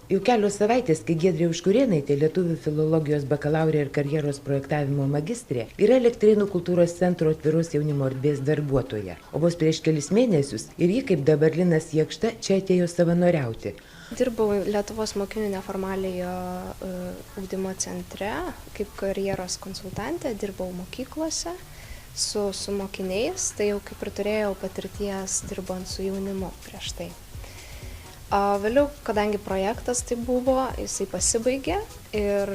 Jau kelios savaitės, kai Giedrė Užkurėnaitė, lietuvių filologijos bakalaurė ir karjeros projektavimo magistrė, yra Elektrėnų kultūros centro atviros jaunimo erdvės darbuotoja. O vos prieš kelis mėnesius ir ji, kaip dabar Linas Jakšta, čia atėjo savanoriauti. Dirbau Lietuvos mokinių neformaliojo ugdymo centre kaip karjeros konsultantė, dirbau mokyklose su mokiniais, tai jau kaip ir turėjau patirties dirbant su jaunimu prieš tai. Vėliau, kadangi projektas tai buvo, jisai pasibaigė ir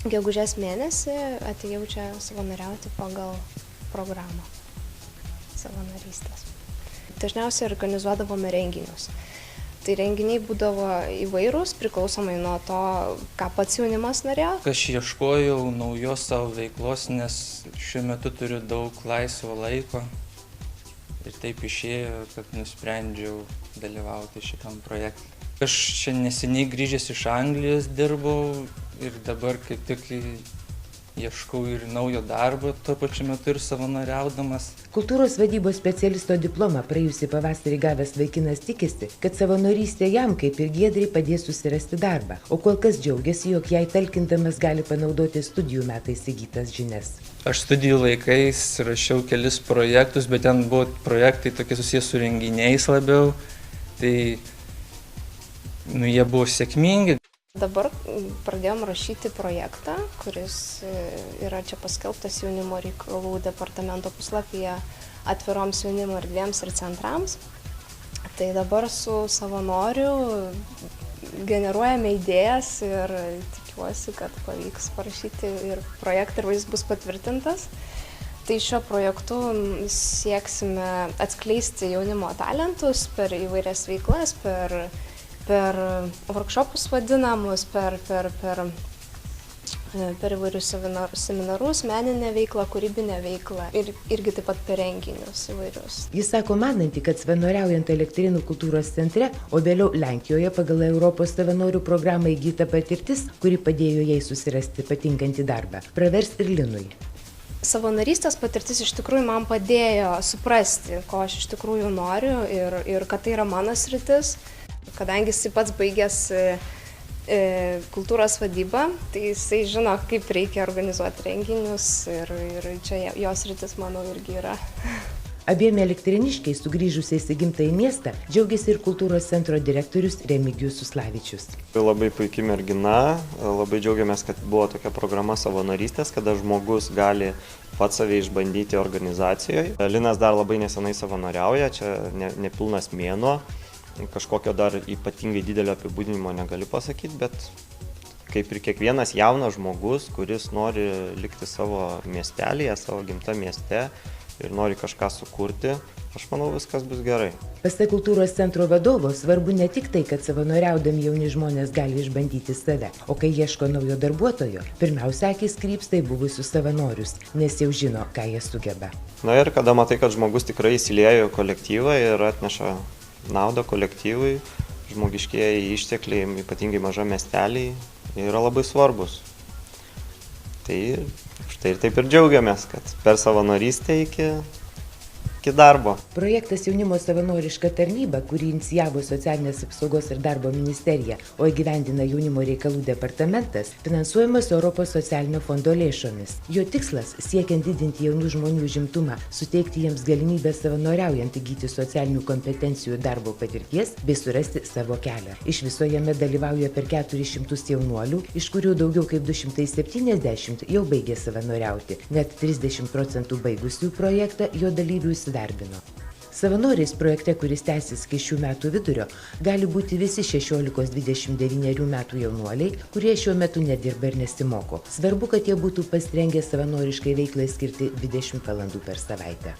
gegužės mėnesį atėjau čia savanoriauti pagal programą savanorystės. Dažniausiai organizuodavome renginius. Tai renginiai būdavo įvairūs, priklausomai nuo to, ką pats jaunimas norėjo. Aš ieškojau naujos savo veiklos, nes šiuo metu turiu daug laisvo laiko. Ir taip išėjo, kad nusprendžiau dalyvauti šitam projektui. Aš čia neseniai grįžęs iš Anglijos dirbau ir dabar kaip tik ieškau ir naujo darbo, tuo pačiu metu ir savanoriaudamas. Kultūros vadybos specialisto diplomą praėjusį pavasarį gavęs vaikinas tikisi, kad savanorystė jam, kaip ir Giedrei, padės susirasti darbą, o kol kas džiaugiasi, jog jai talkindamas gali panaudoti studijų metais įgytas žinias. Aš studijų laikais rašiau kelis projektus, bet ten buvo projektai tokie susijęs su renginiais labiau, tai jie buvo sėkmingi. Dabar pradėjom rašyti projektą, kuris yra čia paskelbtas jaunimo reikalų departamento puslapyje atviroms jaunimo erdvėms ir centrams. Tai dabar su savanoriu generuojame idėjas ir tikiuosi, kad pavyks parašyti ir projektą ir jis bus patvirtintas. Tai šiuo projektu sieksime atskleisti jaunimo talentus per įvairias veiklas, per workshopus vadinamus, per įvairius seminarus, meninę veiklą, kūrybinę veiklą ir irgi taip pat per renginius įvairius. Jis sako mananti, kad savanoriaujant Elektrėnų kultūros centre, o vėliau Lenkijoje pagal Europos savanorių programą įgyta patirtis, kuri padėjo jai susirasti patinkantį darbą, pravers ir Linui. Savanorystės patirtis iš tikrųjų man padėjo suprasti, ko aš iš tikrųjų noriu ir kad tai yra mano sritis. Kadangi jisai pats baigęs kultūros vadybą, tai jisai žino, kaip reikia organizuoti renginius ir čia jos sritis, manau, irgi yra. Abiem elektrėniškiais sugrįžusiais į gimtąjį miestą džiaugiasi ir kultūros centro direktorius Remigijus Suslavičius. Labai puikia mergina, labai džiaugiamės, kad buvo tokia programa savanorystės, kada žmogus gali pats save išbandyti organizacijoje. Linas dar labai nesenai savanoriauja, čia nepilnas mėnuo. Kažkokio dar ypatingai didelio apibūdinimo negaliu pasakyti, bet kaip ir kiekvienas jaunas žmogus, kuris nori likti savo miestelėje, savo gimtame mieste ir nori kažką sukurti, aš manau, viskas bus gerai. Pasak kultūros centro vadovo, svarbu ne tik tai, kad savanoriaudami jauni žmonės gali išbandyti save, o kai ieško naujo darbuotojo, pirmiausia akys krypsta į buvusius savanorius, nes jau žino, ką jie sugeba. Na ir kada matai, kad žmogus tikrai įsiliejo į kolektyvą ir atneša naudą kolektyvui, žmogiškieji ištekliai, ypatingai maža miesteliai, yra labai svarbus. Tai štai ir taip ir džiaugiamės, kad per savanorystę iki darbo. Projektas Jaunimo savanoriška tarnyba, kurį inicijavo Socialinės apsaugos ir darbo ministerija, o įgyvendina Jaunimo reikalų departamentas, finansuojamas Europos socialinio fondo lėšomis. Jo tikslas - siekiant didinti jaunų žmonių užimtumą, suteikti jiems galimybę savanoriaujant įgyti socialinių kompetencijų darbo patirties bei surasti savo kelią. Iš viso jame dalyvauja per 400 jaunuolių, iš kurių daugiau kaip 270 jau baigė savanoriauti. Net 30% baigusių projektą jo dalyvių įsidarbino. Savanoriais projekte, kuris tęsis iki šių metų vidurio, gali būti visi 16-29 metų jaunuoliai, kurie šiuo metu nedirba ir nesimoko. Svarbu, kad jie būtų pasirengę savanoriškai veiklai skirti 20 valandų per savaitę.